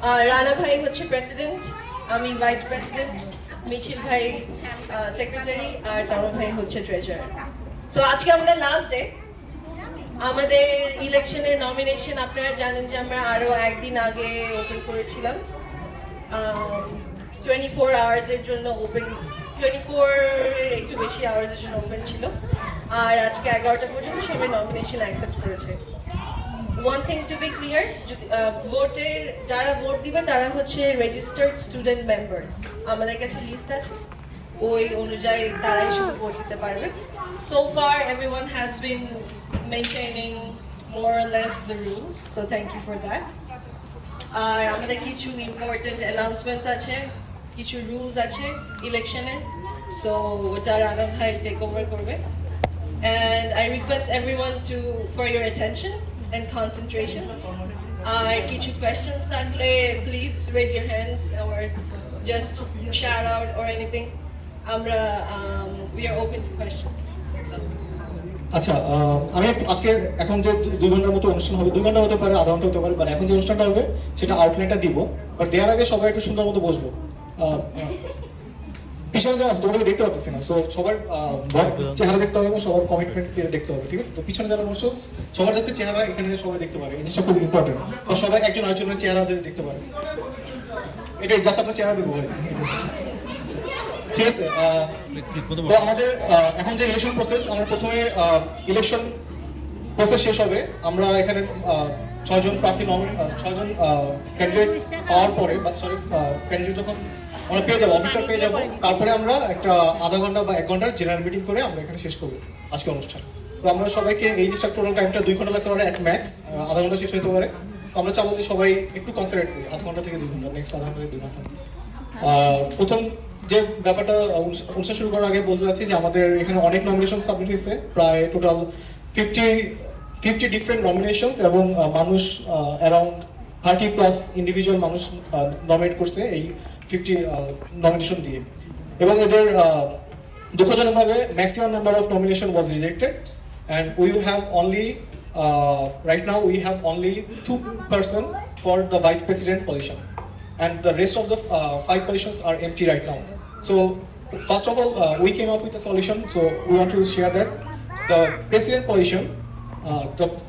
রানা ভাই হচ্ছে প্রেসিডেন্ট, আমি ভাইস প্রেসিডেন্ট, মিছিল ভাই সেক্রেটারি, আর তারু ভাই হচ্ছে ট্রেজারার। সো আজকে আমাদের লাস্ট ডে। আমাদের ইলেকশনের নমিনেশন আপনারা জানেন যে আমরা আরো একদিন আগে ওপেন করেছিলাম, 24 আওয়ার্সের জন্য ওপেন, 24 একটু বেশি আওয়ার্সের জন্য ওপেন ছিল। আর আজকে 11টা পর্যন্ত সবাই নমিনেশন অ্যাকসেপ্ট করেছে। One thing to be clear, ভোটের যারা ভোট দিবে তারা হচ্ছে রেজিস্টার্ড স্টুডেন্ট মেম্বার্স। আমাদের কাছে লিস্ট আছে, ওই অনুযায়ী তারাই শুধু ভোট দিতে পারবে। So far everyone has been maintaining more or less the rules, so thank you for that. আর আমাদের কিছু ইম্পর্টেন্ট অ্যানাউন্সমেন্টস আছে, কিছু রুলস আছে ইলেকশনের, সো ওটা রানা ভাই টেক ওভার করবে। And I request everyone for your attention and concentration. আর কিছু questions থাকলে please raise your hands or just shout out or anything. আমরা we are open to questions. So আচ্ছা, আমি আজকে এখন যে 2 ঘন্টার মতো অনুষ্ঠান হবে, 2 ঘন্টা হতে পারে, আধা ঘন্টা হতে পারে, বাট এখন যে অনুষ্ঠানটা হবে সেটা আউটলাইনটা দিব। বাট দেওয়ার আগে সবাই একটু সুন্দর মতো বসবো। পিছনে যারা আছে তোমাকে দেখতে পাচ্ছি না, সো সবার চেহারা দেখতে হবে এবং সবার কমিটমেন্ট দেখতে হবে, ঠিক আছে? তো পিছনে যারা বসছো সবার যাতে চেহারা এখানে সবাই দেখতে পারে, এই জিনিসটা খুব ইম্পর্টেন্ট। তো সবাই একজন আরেকজনের চেহারা যাতে দেখতে পারে, এটাই জাস্ট আপনার চেহারা দেখবো, ঠিক আছে? তো আমাদের এখন যে ইলেকশন প্রসেস, আমরা প্রথমে ইলেকশন প্রসেস শেষ হবে। আমরা এখানে 6 জন প্রার্থী 6 জন ক্যান্ডিডেট পাওয়ার পরে, সরি ক্যান্ডিডেট যখন আমরা পেয়ে যাবো, অফিসার পেয়ে যাবো, তারপরে আমরা একটা আধা ঘন্টা বা 1 ঘন্টার জেনারেল মিটিং করে আমরা এখানে শেষ করবো আজকে অনুষ্ঠান। তো আমরা সবাইকে এই যে টোটাল টাইমটা 2 ঘন্টা লাগতে পারে, অ্যাট ম্যাক্স আধা ঘন্টা শেষ হতে পারে। তো আমরা চাবো যে সবাই একটু কনসেন্ট্রেট করি, আধা ঘন্টা থেকে 2 ঘন্টা, নেক্সট আধা ঘন্টা থেকে 2 ঘন্টা। প্রথম যে ব্যাপারটা অনুষ্ঠান শুরু করার আগে বলতে চাচ্ছি যে আমাদের এখানে অনেক নমিনেশন সাবমিট হয়েছে, প্রায় টোটাল 50 ডিফারেন্ট নমিনেশনস, এবং মানুষ অ্যারাউন্ড 30+ ইন্ডিভিজুয়াল মানুষ নমিনেট করছে এই 50 নমিনেশন দিয়ে। এবং এদের দুঃখজনকভাবে maximum number of nomination was rejected, and we have only right now we have only 2 person for the vice president position, and the rest of the 5 positions are empty right now. So first of all, we came up with a solution, so we want to share that the president position,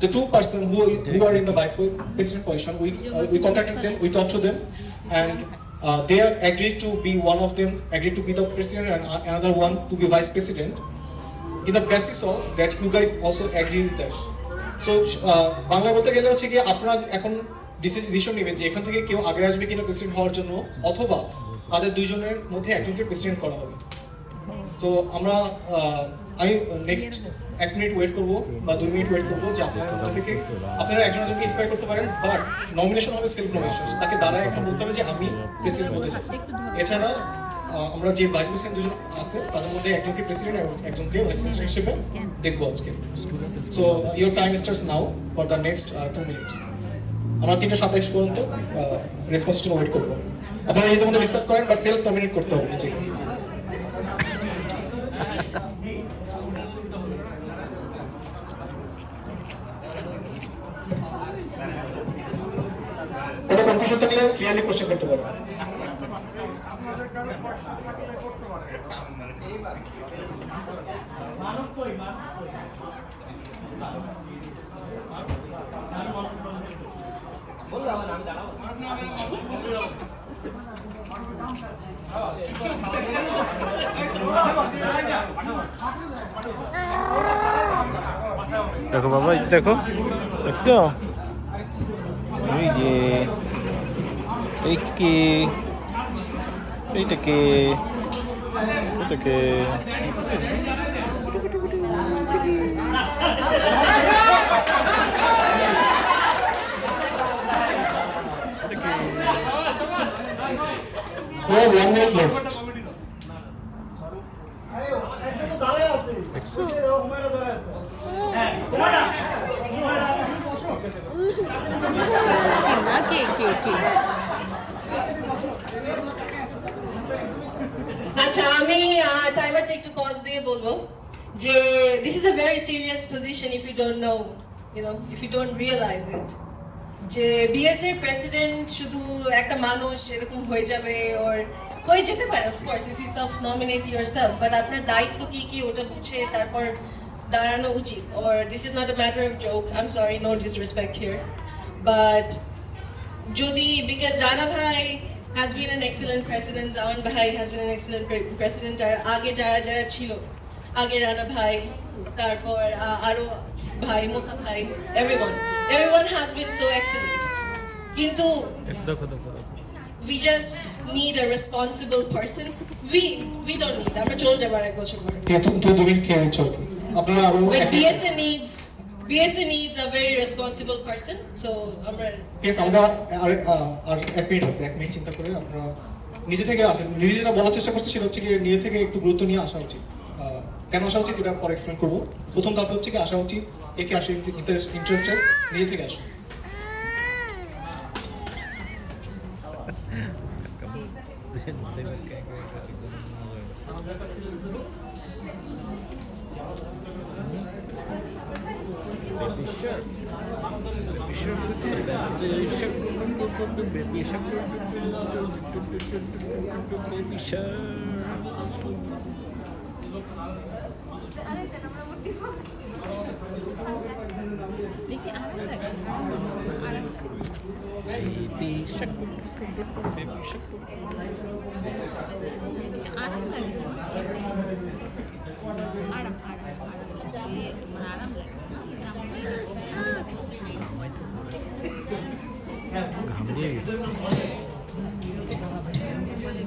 the 2 person who are in the vice president position, we contacted them, we talked to them, and they are agreed to be, one of them agreed to be the president and another one to be vice president, in the basis of that you guys also agree with that. So Bangla বলতে গেলে হচ্ছে কি, আপনারা এখন decision নেবেন যে এখান থেকে কেউ আগে আসবে কিনা প্রেসিডেন্ট হওয়ার জন্য, অথবা তাদের 2 জনের মধ্যে একজনকে প্রেসিডেন্ট করা হবে। তো আমি নেক্সট 1 মিনিট ওয়েট করবো বা 2 মিনিট ওয়েট করবো যে আপনাদের মধ্যে থেকে আপনারা একজনকে ইন্সপায়ার করতে পারেন, বাট নমিনেশন হবে সেলফ নমিনেশন, তাকে দাঁড়ায় এখন বলতে হবে যে আমি প্রেসিডেন্ট হতে চাই। এছাড়া আমরা যে ভাইস প্রেসিডেন্ট 2 জন আছে তাদের মধ্যে একজনকে প্রেসিডেন্ট এবং একজনকে ভাইস প্রেসিডেন্ট হিসেবে দেখবো আজকে। So your time starts now for the next 2 minutes. আমরা 3:27 পর্যন্ত রেসপন্স জন্য ওয়েট করবো। আপনারা নিজেদের মধ্যে ডিসকাস করেন, বাট সেলফ নমিনেট করতে হবে নিজেকে। কোনো কনফিউশন থাকলে ক্লিয়ারলি কোশ্চেন করতে পারবেন। দেখো বাবা, দেখো, দেখছো? এই যে এইটাকে We have 1 minute left. আচ্ছা, আমি টাইমারটা একটু পজ দিয়ে বলবো যে this is a very serious position if you don't know, if you don't realize it. যে বিএসএ প্রেসিডেন্ট শুধু একটা মানুষ এরকম হয়ে যাবে ওর হয়ে যেতে পারে of course if you self nominate yourself but আপনার দায়িত্ব কি কি ওটা বুঝে তারপর দাঁড়ানো উচিত or this is not a matter of joke I'm sorry no disrespect here but যদি because রানা ভাই has been an excellent president জামান ভাই has been an excellent president আর আগে যারা যারা ছিল আগে রানা ভাই তারপর আরো ভাই মোসা ভাই everyone has been so excellent কিন্তু we just need a responsible person we don't need আমরা চলে যাবার এক বছর পরে তো তুমি কে চল আপনারা আরো but BSA needs a very responsible person so আমরা yes আমরা আর এক মিনিট চিন্তা করে আপনারা নিজে থেকে আসেন নিজে যেটা বলার চেষ্টা করছে সেটা হচ্ছে কি নিজে থেকে একটু গুরুত্ব নিয়ে আসা উচিত কেন আসা উচিত এটা পরে এক্সপ্লেন করবো প্রথম ধাপটা হচ্ছে কি আসা উচিত একে আসে ইন্টারেস্টেড নিজে থেকে আসুন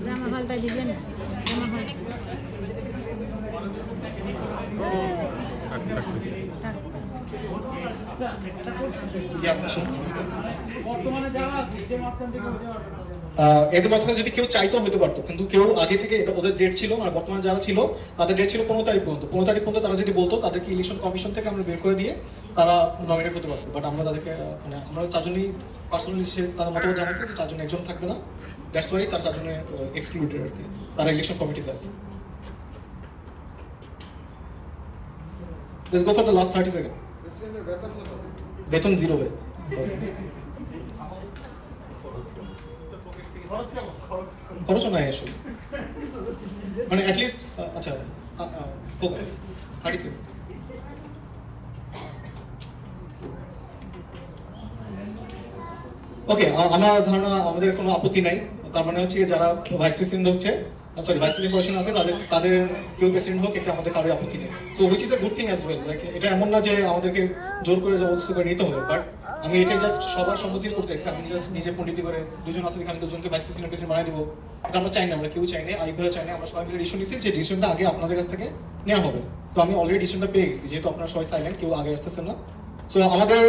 জামা পাল্টা দিবেন এদের মাঝখানে যদি কেউ চাইতো হতে পারতো কিন্তু কেউ আগে থেকে ওদের ডেট ছিল আর বর্তমানে যারা ছিল তাদের ডেট ছিল 15 তারিখ পর্যন্ত তারা যদি বলতো তাদেরকে ইলেকশন কমিশন থেকে আমরা বের করে দিয়ে তারা নমিনেট হতে পারতো বাট আমরা তাদেরকে মানে আমরা চারজনই পার্সোনালি তাদের মতামত জানাইছে যে চারজন একজন থাকবে না দ্যাটস ওয়াই তার চারজনে এক্সক্লুডেড আর কি তারা ইলেকশন কমিটিতে আছে Let's go for the last 30 seconds. বেতন 0 ভাই খরচ নাই আসলে মানে অ্যাটলিস্ট আচ্ছা ফোকাস 30 সেকেন্ড ওকে আমার ধারণা আমাদের কোনো আপত্তি নাই তার মানে হচ্ছে যারা ভাইস প্রেসিডেন্ট হচ্ছে সরি ভাইস প্রেসিডেন্ট পজিশন আছে তাদের কেউ প্রেসিডেন্ট হোক এতে আমাদের কারোর আপত্তি নেই so which is a good thing as well like এটা এমন না যে আমাদেরকে জোর করে জবরদস্তি করে নিতে হবে বাট আমি এটাই জাস্ট সবার সম্মতি করতে চাইছি আমি জাস্ট নিজে পণ্ডিতি করে দুজন আছে দেখে আমি দুজনকে ভাইস প্রেসিডেন্ট বানিয়ে দিব এটা আমরা চাই না আমরা কেউ চাই না আইভাবে চাই না আমরা সবাই মিলে ডিসিশন নিচ্ছি যে ডিসিশনটা আগে আপনাদের কাছ থেকে নেওয়া হবে তো আমি অলরেডি ডিসিশনটা পেয়ে গেছি যেহেতু আপনারা সবাই সাইলেন্ট কেউ আগে আসতেছেন না সো আমাদের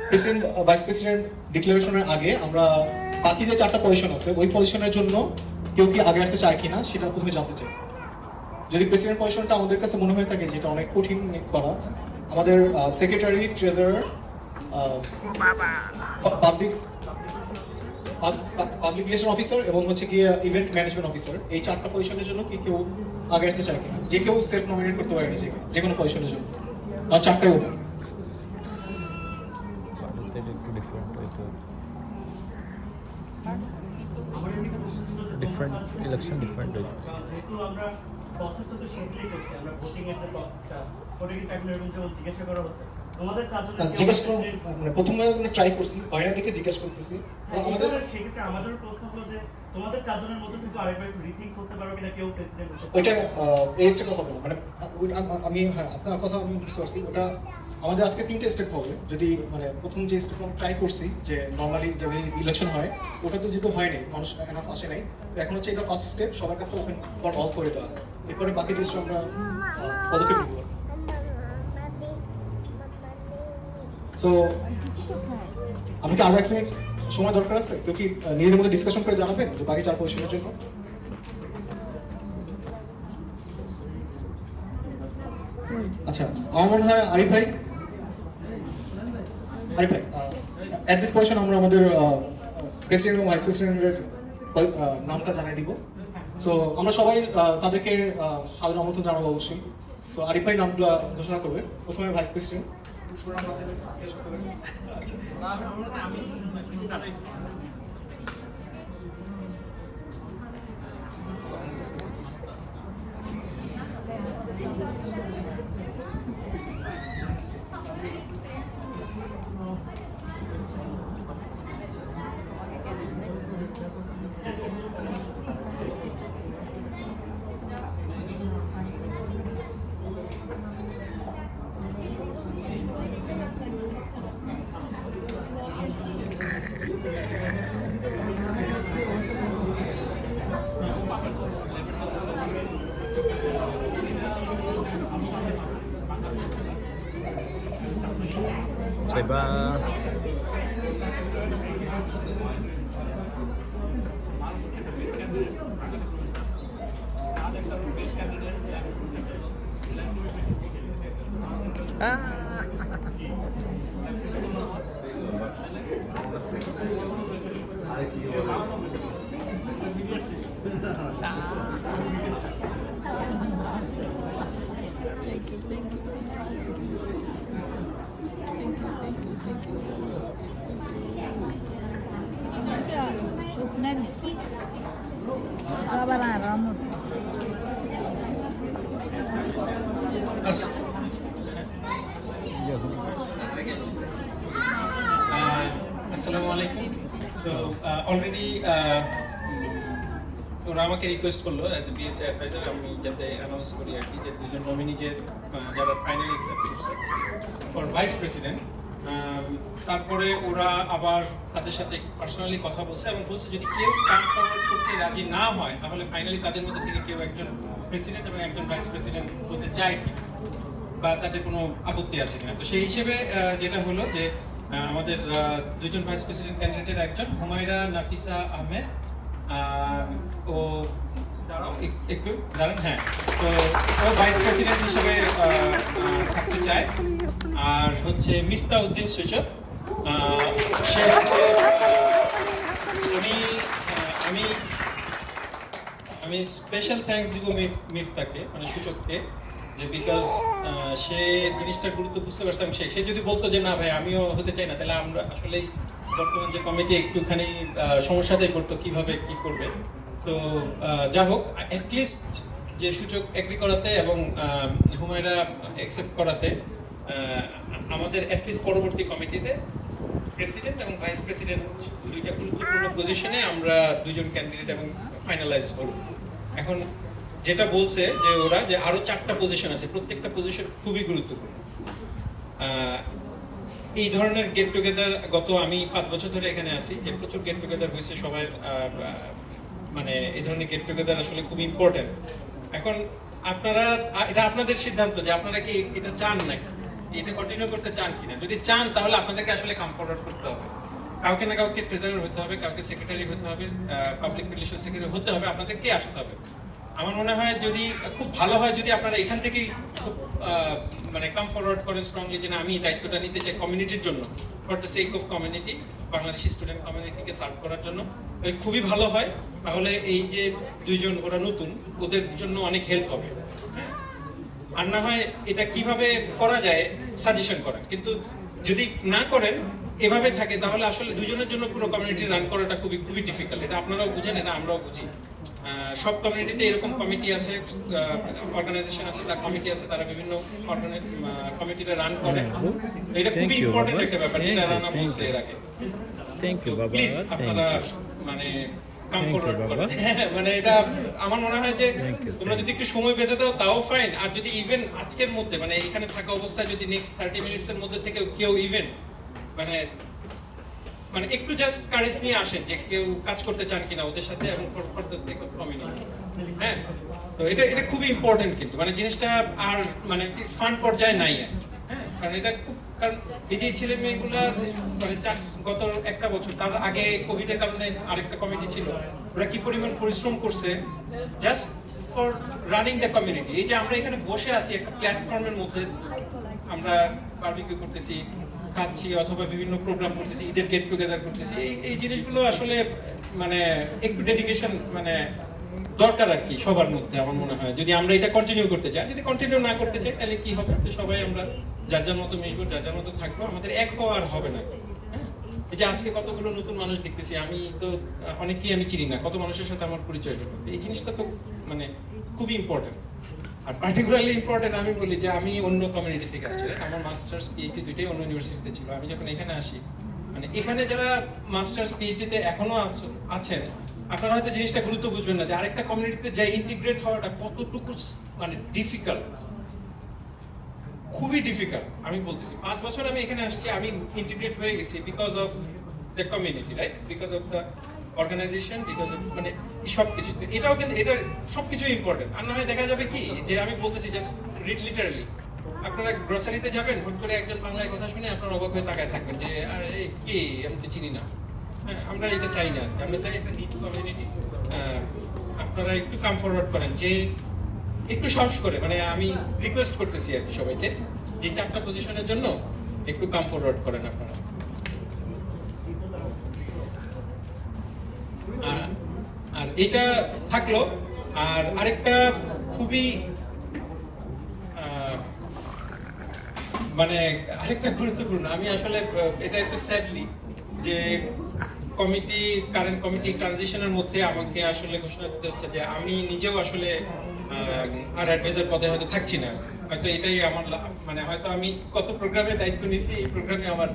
প্রেসিডেন্ট ভাইস প্রেসিডেন্ট ডিক্লারেশনের আগে আমরা বাকি যে 4টা পজিশন আছে ওই পজিশনের জন্য কেউ কি আগে আসতে চায় কিনা সেটা প্রথমে জানতে চাই যদি প্রেসিডেন্ট পজিশনটা আমাদের কাছে মনে হয়ে থাকে যেটা অনেক কঠিন করা আমাদের secretary treasurer public relation officer এবং হচ্ছে কি ইভেন্ট ম্যানেজমেন্ট অফিসার এই 4টা পজিশনের জন্য কি কেউ আগে আসতে চায় কিনা যে কেউ সেলফ নমিনেট করতে পারে নিজেকে যে কোনো পজিশনের জন্য আর 4টাই ওপেন ডিফারেন্ট ইলেকশন ডিফারেন্ট হয়েছে আমরা প্রসেসটা তো শিখলেই করছি আমরা ভোটিং এর যে প্রসেসটা ওটা কি ফ্যামিলি এবং যেমন জিজ্ঞাসা করা হচ্ছে তোমাদের চারজনের জিজ্ঞেস করো মানে প্রথমে ট্রাই করছি বাইরে থেকে জিজ্ঞেস করতেছি আমাদের সেক্ষেত্রে আমাদের প্রশ্ন হলো যে তোমাদের চারজনের মধ্যে থেকে আরেকবার একটু রিথিঙ্ক করতে পারো কিনা কেউ প্রেসিডেন্ট হতে ওইটা এই স্টেপে হবে না মানে আমি হ্যাঁ আপনার কথা আমি বুঝতে পারছি ওটা আমাদের আজকে 3টে স্টেপ হবে যদি মানে প্রথম যে স্টেপ আমরা ট্রাই করছি যে নর্মালি যে ইলেকশন হয় ওটা তো যেহেতু হয়নি মানুষ এনাফ আসে নাই তো এখন হচ্ছে এটা ফার্স্ট স্টেপ সবার কাছে ওপেন ফর অল করে দেওয়া এরপরে বাকি জিনিস আমরা পদক্ষেপ নিব সো আমাকে আরো 1 মিনিট সময় দরকার আছে কেউ কি নিজেদের মধ্যে ডিসকাশন করে জানাবেন যে বাকি 4 পজিশনের জন্য আচ্ছা আমার মনে হয় আরিফ ভাই এট দিস পজিশন আমরা আমাদের প্রেসিডেন্ট এবং ভাইস প্রেসিডেন্টের নামটা জানিয়ে দিব সো আমরা সবাই তাদেরকে সাধারণ আমন্ত্রণ জানাবো অবশ্যই সো আরিফ ভাই নামটা ঘোষণা করবে প্রথমে ভাইস প্রেসিডেন্ট 제발. Trabalhamos. আসসালামু আলাইকুম। তো অলরেডি ওরা আমাকে রিকোয়েস্ট করলো অ্যাজ এ বিএসএ অ্যাডভাইজার আমি যাতে অ্যানাউন্স করি আর কি যে দুজন নমিনিজের যারা ফাইনালি অ্যাকসেপ্ট করছে ফর ভাইস প্রেসিডেন্ট। তারপরে ওরা আবার তাদের সাথে পার্সোনালি কথা বলছে এবং বলছে যদি কেউ কাম ফরওয়ার্ড করতে রাজি না হয় তাহলে ফাইনালি তাদের মধ্যে থেকে কেউ একজন প্রেসিডেন্ট এবং একজন ভাইস প্রেসিডেন্ট হতে চায় কি বা তাদের কোনো আপত্তি আছে কিনা। তো সেই হিসেবে যেটা হলো যে আমাদের দুজন ভাইস প্রেসিডেন্ট ক্যান্ডিডেটের একজন হুমায়রা নাফিসা আহমেদ, ও দাঁড়াও একটু দাঁড়ান, হ্যাঁ, তো ও ভাইস প্রেসিডেন্ট হিসেবে থাকতে চায়। আর হচ্ছে মিফতাউদ্দিন সূচক, সে হচ্ছে আমি আমি স্পেশাল থ্যাঙ্কস দিব মিফতাকে, মানে সূচককে, যে বিকজ সে জিনিসটার গুরুত্ব বুঝতে পারছে। এবং সে যদি বলতো যে না ভাই আমিও হতে চাই না, তাহলে আমরা আসলেই বর্তমান যে কমিটি একটুখানি সমস্যাতেই পড়তো কিভাবে কি করবে। তো যা হোক, অ্যাটলিস্ট যে সূচক এগ্রি করাতে এবং হুমায়রা অ্যাকসেপ্ট করাতে আমাদের অ্যাটলিস্ট পরবর্তী কমিটিতে প্রেসিডেন্ট এবং ভাইস প্রেসিডেন্ট দুইটা গুরুত্বপূর্ণ পজিশনে আমরা দুজন ক্যান্ডিডেট এবং ফাইনালাইজ করব। এখন যেটা বলছে যে ওরা যে আরো 4টা পজিশন আছে, প্রত্যেকটা পজিশন খুবই গুরুত্বপূর্ণ। এই ধরনের গেট টুগেদার আমি 5 বছর ধরে এখানে আছি, যে প্রচুর গেট টুগেদার হয়েছে সবাই, মানে এই ধরনের গেট টুগেদার আসলে খুব ইম্পর্টেন্ট। এখন আপনারা, এটা আপনাদের সিদ্ধান্ত যে আপনারা কি এটা চান নাকি, এটা কন্টিনিউ করতে চান কিনা। যদি চান তাহলে আপনাদেরকে আসলে কাম ফরওয়ার্ড করতে হবে, কাউকে না কাউকে ট্রেজারার হতে হবে, কাউকে সেক্রেটারি হতে হবে, পাবলিক রিলেশন সেক্রেটারি হতে হবে, আপনাদেরকে আসতে হবে। আমার মনে হয় যদি খুব ভালো হয় যদি আপনারা এখান থেকেই খুব মানে কাম ফরওয়ার্ড করেন স্ট্রংলি, যে না আমি দায়িত্বটা নিতে চাই কমিউনিটির জন্য, for the sake of community, Bangladeshi student কমিউনিটিকে সার্ভ করার জন্য, খুবই ভালো হয়। তাহলে এই যে দুইজন ওরা নতুন, ওদের জন্য অনেক হেল্প হবে। আর না হয় এটা কিভাবে করা যায় সাজেশন করেন, কিন্তু যদি না করেন এভাবে থাকে তাহলে আসলে দুজনের জন্য পুরো কমিউনিটি রান করাটা খুবই খুবই ডিফিকাল্ট। এটা আপনারাও বুঝেন, এটা আমরাও বুঝি। সব কমিউনিটিতে এরকম কমিটি আছে, অর্গানাইজেশন আছে, তার কমিটি আছে, তারা বিভিন্ন কমিটিটা রান করে। এটা খুবই ইম্পর্টেন্ট একটা ব্যাপার, যেটা রানা বলছে এর আগে। থ্যাংক ইউ বাবা, প্লিজ আপনারা মানে কাম ফরওয়ার্ড করেন। মানে এটা আমার মনে হয় যে তোমরা যদি একটু সময় বেঁধে দাও তাও ফাইন। আর যদি ইভেন আজকের মধ্যে মানে এখানে থাকা অবস্থায় যদি নেক্সট 30 মিনিটসের মধ্যে থেকে কেউ ইভেন মানে মানে একটু জাস্ট কারেজ নিয়ে আসেন যে কেউ কাজ করতে চান কিনা ওদের সাথে, এবং for the sake of community. হ্যাঁ, তো এটা খুবই ইম্পর্টেন্ট কিন্তু মানে জিনিসটা আর মানে ফান পর্যায়ে নাই আর। হ্যাঁ, কারণ এটা খুব, কারণ এই যে ছেলে মেয়েগুলা মানে গত একটা বছর, তার আগে কোভিড এর কারণে আরেকটা কমিটি ছিল, ওরা কি পরিমাণ পরিশ্রম করছে just for running the community. এই যে আমরা এখানে বসে আছি একটা প্ল্যাটফর্মের মধ্যে, আমরা বারবিকিউ করতেছি, খাচ্ছি, অথবা বিভিন্ন প্রোগ্রাম করতেছি, ঈদের গেট টুগেদার করতেছি, এই জিনিসগুলো আসলে মানে একটু ডেডিকেশন মানে দরকার আর কি সবার মধ্যে আমার মনে হয়, যদি আমরা এটা কন্টিনিউ করতে চাই। যদি কন্টিনিউ না করতে চাই তাহলে কি হবে, তো সবাই আমরা যার যার মতো মিশবো, যার যার মতো থাকবো, আমাদের এক হওয়া আর হবে না। হ্যাঁ, এই যে আজকে কতগুলো নতুন মানুষ দেখতেছি, আমি তো অনেককেই আমি চিনি না, কত মানুষের সাথে আমার পরিচয় হলো, এই জিনিসটা তো মানে খুবই ইম্পর্টেন্ট। আর পার্টিকুলারলি ইম্পর্টেন্ট আমি বলি যে আমি অন্য কমিউনিটি থেকে আসছি, আমার মাস্টার্স পিএইচডি দুইটাই অন্য ইউনিভার্সিটিতে ছিল। আমি যখন এখানে আসি, মানে এখানে যারা মাস্টার্স পিএইচডিতে এখনো আছেন, আপনারা হয়তো জিনিসটা গুরুত্ব বুঝবেন না যে আরেকটা কমিউনিটিতে যাই ইন্টিগ্রেট হওয়াটা কতটুকু মানে ডিফিকাল্ট, খুবই ডিফিকাল্ট। আমি বলতেছি 5 বছর আমি এখানে আসছি, আমি ইন্টিগ্রেট হয়ে গেছি because of the community, right, because of the organisation, because of মানে সবকিছু। এটাও কিন্তু এটা সবকিছু ইম্পর্টেন্ট। আর না হয় দেখা যাবে কি যে আমি বলতেছি জাস্ট লিটারালি, আপনারা গ্রসারিতে যাবেন, হুট করে একজন বাংলায় কথা শুনে আপনারা অবাক হয়ে তাকায় থাকবেন যে আরে কে, আমি তো চিনি না। হ্যাঁ, আমরা এটা চাই না, আমরা চাই একটা নিট কমিউনিটি। আপনারা একটু কাম ফরওয়ার্ড করেন, যে একটু সাহস করে, মানে আমি রিকোয়েস্ট করতেছি আর কি সবাইকে, যে 4টা পজিশনের জন্য একটু কাম ফরওয়ার্ড করেন আপনারা। আর এটা থাকলো। আর আরেকটা খুবই মানে আরেকটা গুরুত্বপূর্ণ, আমি আসলে এটা একটু স্যাডলি যে কমিটি, কারেন্ট কমিটি ট্রানজিশনের মধ্যে আমাকে আসলে ঘোষণা দিতে হচ্ছে যে আমি নিজেও আসলে আর অ্যাডভাইজার পদে হয়তো থাকছি না। হয়তো এটাই আমার মানে হয়তো আমি কত প্রোগ্রামে দায়িত্ব নিয়েছি, এই প্রোগ্রামে আমার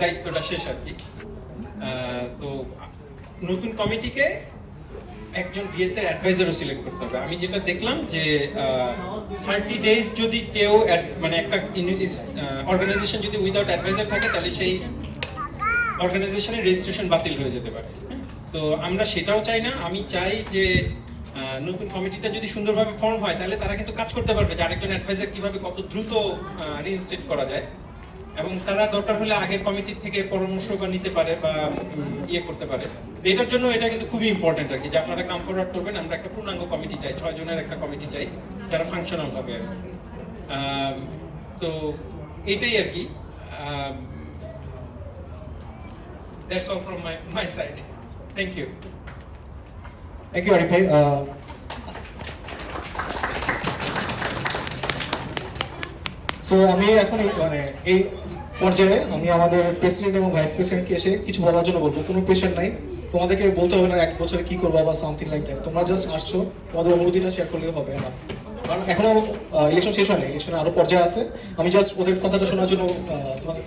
দায়িত্বটা শেষ আর কি। তো নতুন কমিটিকে একজন বিএসএ অ্যাডভাইজারও সিলেক্ট করতে হবে। আমি যেটা দেখলাম যে 30 ডেজ যদি কেউ মানে একটা অর্গানাইজেশন যদি উইদাউট অ্যাডভাইজার থাকে, তাহলে সেই অর্গানাইজেশনের রেজিস্ট্রেশন বাতিল হয়ে যেতে পারে। তো আমরা সেটাও চাই না। আমি চাই যে নতুন কমিটিটা যদি সুন্দরভাবে ফর্ম হয়, তাহলে তারা কিন্তু কাজ করতে পারবে যে আরেকজন অ্যাডভাইজার কিভাবে কত দ্রুত রিইনস্টেট করা যায়, এবং তারা দরকার হলে আগের কমিটির থেকে পরামর্শ বা নিতে পারে বা ইয়ে করতে পারে। এটার জন্য এটা কিন্তু খুবই ইম্পর্টেন্ট আর কি, যে আপনারা কাম ফরওয়ার্ড করবেন। আমরা একটা পূর্ণাঙ্গ কমিটি চাই, 6 জনের একটা কমিটি চাই, যারা ফাংশনাল হবে আর কি। তো এইটাই আর কি। That's all from my side. Thank you. Thank you Arif ভাই। সো আমি এখন মানে এই পর্যায়ে আমি আমাদের প্রেসিডেন্ট এবং ভাইস প্রেসিডেন্টকে এসে কিছু বলার জন্য বলবো। কোনো প্রেশার নাই, তোমাদেরকে বলতে হবে না 1 বছরে কি করবো বা সামথিং লাইক দ্যাট। তোমরা জাস্ট আসছো, তোমাদের অনুভূতিটা শেয়ার করলেই হবে এনাফ। কারণ এখনো ইলেকশন শেষ হয়নি, ইলেকশনে আরো পর্যায়ে আছে। আমি জাস্ট ওদের কথাটা শোনার জন্য তোমাদের